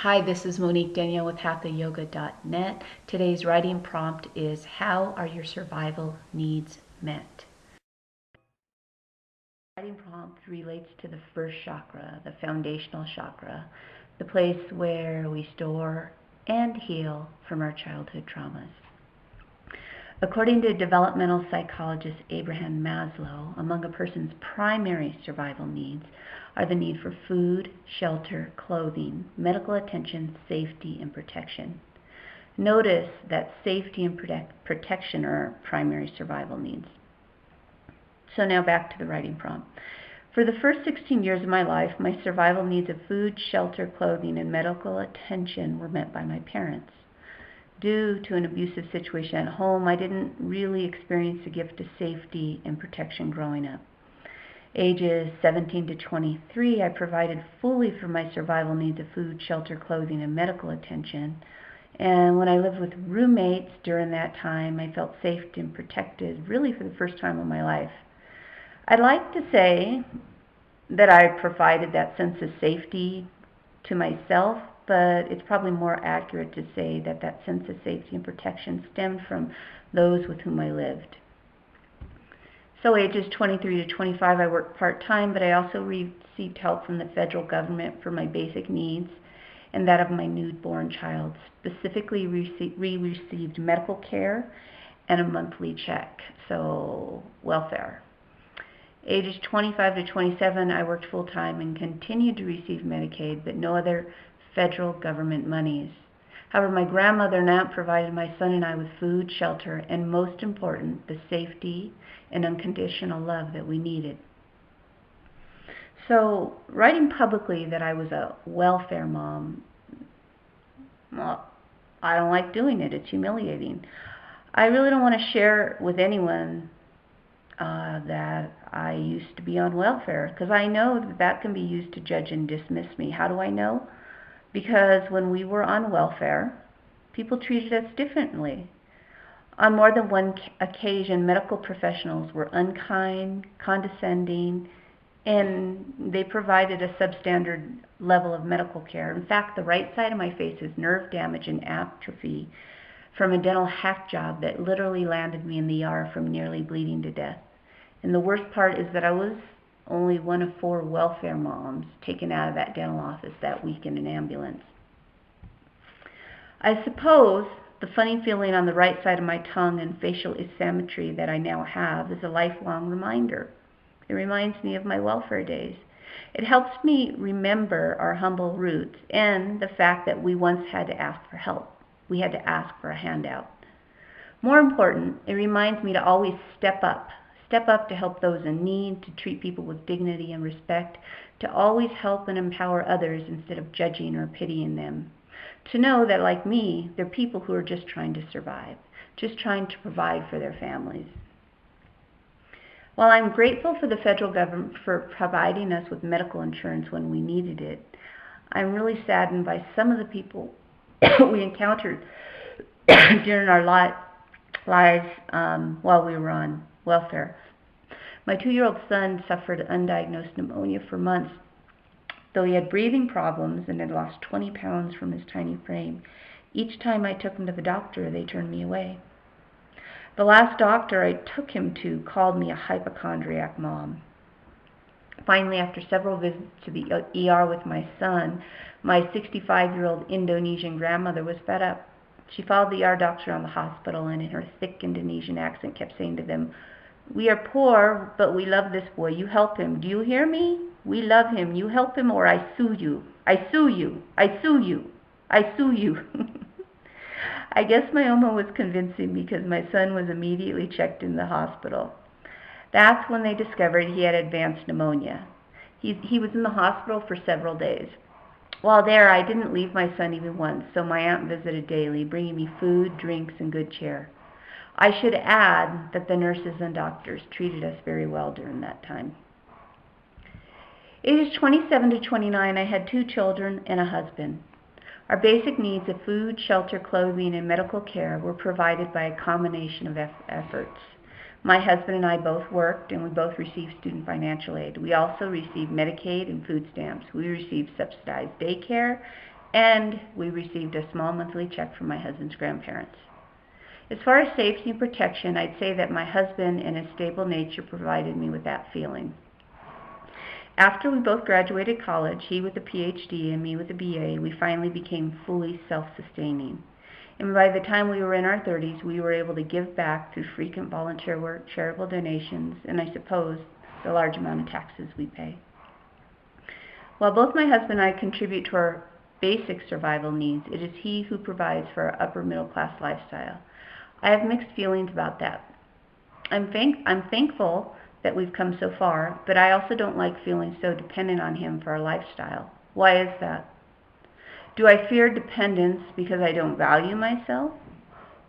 Hi, this is Monique, Danielle with hathayoga.net. Today's writing prompt is, how are your survival needs met? The writing prompt relates to the first chakra, the foundational chakra, the place where we store and heal from our childhood traumas. According to developmental psychologist Abraham Maslow, among a person's primary survival needs are the need for food, shelter, clothing, medical attention, safety, and protection. Notice that safety and protection are primary survival needs. So now back to the writing prompt. For the first 16 years of my life, my survival needs of food, shelter, clothing, and medical attention were met by my parents. Due to an abusive situation at home, I didn't really experience the gift of safety and protection growing up. Ages 17 to 23, I provided fully for my survival needs of food, shelter, clothing, and medical attention. And when I lived with roommates during that time, I felt safe and protected, really for the first time in my life. I'd like to say that I provided that sense of safety to myself, but it's probably more accurate to say that that sense of safety and protection stemmed from those with whom I lived. So ages 23 to 25, I worked part-time, but I also received help from the federal government for my basic needs and that of my newborn child. Specifically, we received medical care and a monthly check, so welfare. Ages 25 to 27, I worked full-time and continued to receive Medicaid, but no other federal government monies. However, my grandmother and aunt provided my son and I with food, shelter, and most important, the safety and unconditional love that we needed. So, writing publicly that I was a welfare mom, well, I don't like doing it. It's humiliating. I really don't want to share with anyone that I used to be on welfare, because I know that can be used to judge and dismiss me. How do I know? Because when we were on welfare, people treated us differently. On more than one occasion, medical professionals were unkind, condescending, and they provided a substandard level of medical care. In fact, the right side of my face has nerve damage and atrophy from a dental hack job that literally landed me in the ER from nearly bleeding to death. And the worst part is that I was only one of 4 welfare moms taken out of that dental office that week in an ambulance. I suppose the funny feeling on the right side of my tongue and facial asymmetry that I now have is a lifelong reminder. It reminds me of my welfare days. It helps me remember our humble roots and the fact that we once had to ask for help. We had to ask for a handout. More important, it reminds me to always step up to help those in need, to treat people with dignity and respect, to always help and empower others instead of judging or pitying them. To know that, like me, they're people who are just trying to survive, just trying to provide for their families. While I'm grateful for the federal government for providing us with medical insurance when we needed it, I'm really saddened by some of the people we encountered during our lives while we were on welfare. My 2-year-old son suffered undiagnosed pneumonia for months. Though he had breathing problems and had lost 20 pounds from his tiny frame, each time I took him to the doctor, they turned me away. The last doctor I took him to called me a hypochondriac mom. Finally, after several visits to the ER with my son, my 65-year-old Indonesian grandmother was fed up. She followed the ER doctor around the hospital and in her thick Indonesian accent kept saying to them, "We are poor, but we love this boy. You help him. Do you hear me? We love him. You help him or I sue you. I sue you. I sue you. I sue you." I guess my Oma was convincing because my son was immediately checked in the hospital. That's when they discovered he had advanced pneumonia. He was in the hospital for several days. While there, I didn't leave my son even once, so my aunt visited daily, bringing me food, drinks, and good cheer. I should add that the nurses and doctors treated us very well during that time. Ages 27 to 29, I had 2 children and a husband. Our basic needs of food, shelter, clothing, and medical care were provided by a combination of efforts. My husband and I both worked, and we both received student financial aid. We also received Medicaid and food stamps. We received subsidized daycare and we received a small monthly check from my husband's grandparents. As far as safety and protection, I'd say that my husband and his stable nature provided me with that feeling. After we both graduated college, he with a PhD and me with a BA, we finally became fully self-sustaining. And by the time we were in our 30s, we were able to give back through frequent volunteer work, charitable donations, and I suppose the large amount of taxes we pay. While both my husband and I contribute to our basic survival needs, it is he who provides for our upper middle class lifestyle. I have mixed feelings about that. I'm thankful that we've come so far, but I also don't like feeling so dependent on him for our lifestyle. Why is that? Do I fear dependence because I don't value myself,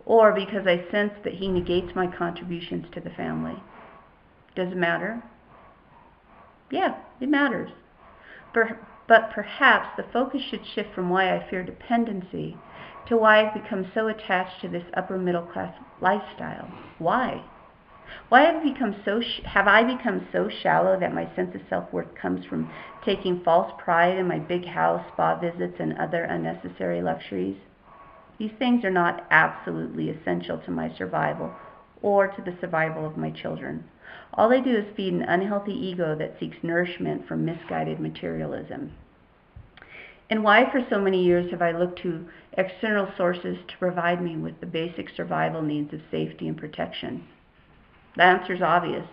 or because I sense that he negates my contributions to the family? Does it matter? Yeah, it matters. But perhaps the focus should shift from why I fear dependency to why I've become so attached to this upper middle class lifestyle. Why? Why have I become so shallow that my sense of self-worth comes from taking false pride in my big house, spa visits, and other unnecessary luxuries? These things are not absolutely essential to my survival or to the survival of my children. All they do is feed an unhealthy ego that seeks nourishment from misguided materialism. And why for so many years have I looked to external sources to provide me with the basic survival needs of safety and protection? The answer is obvious.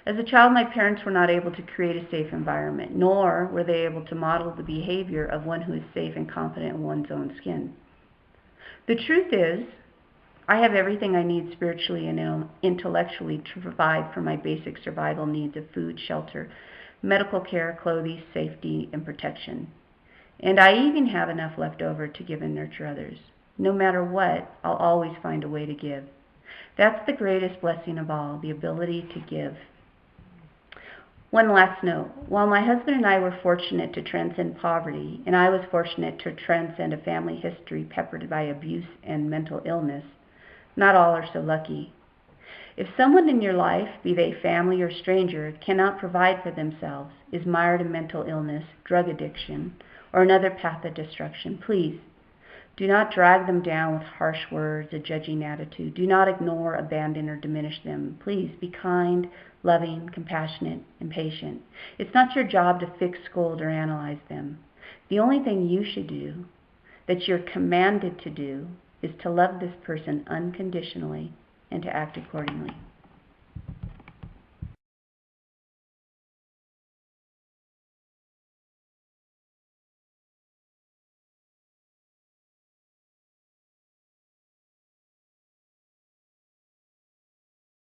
As a child, my parents were not able to create a safe environment, nor were they able to model the behavior of one who is safe and confident in one's own skin. The truth is, I have everything I need spiritually and intellectually to provide for my basic survival needs of food, shelter, medical care, clothing, safety, and protection. And I even have enough left over to give and nurture others. No matter what, I'll always find a way to give. That's the greatest blessing of all, the ability to give. One last note. While my husband and I were fortunate to transcend poverty, and I was fortunate to transcend a family history peppered by abuse and mental illness, not all are so lucky. If someone in your life, be they family or stranger, cannot provide for themselves, is mired in mental illness, drug addiction, or another path of destruction, please do not drag them down with harsh words, a judging attitude. Do not ignore, abandon, or diminish them. Please be kind, loving, compassionate, and patient. It's not your job to fix, scold, or analyze them. The only thing you should do, that you're commanded to do, is to love this person unconditionally and to act accordingly.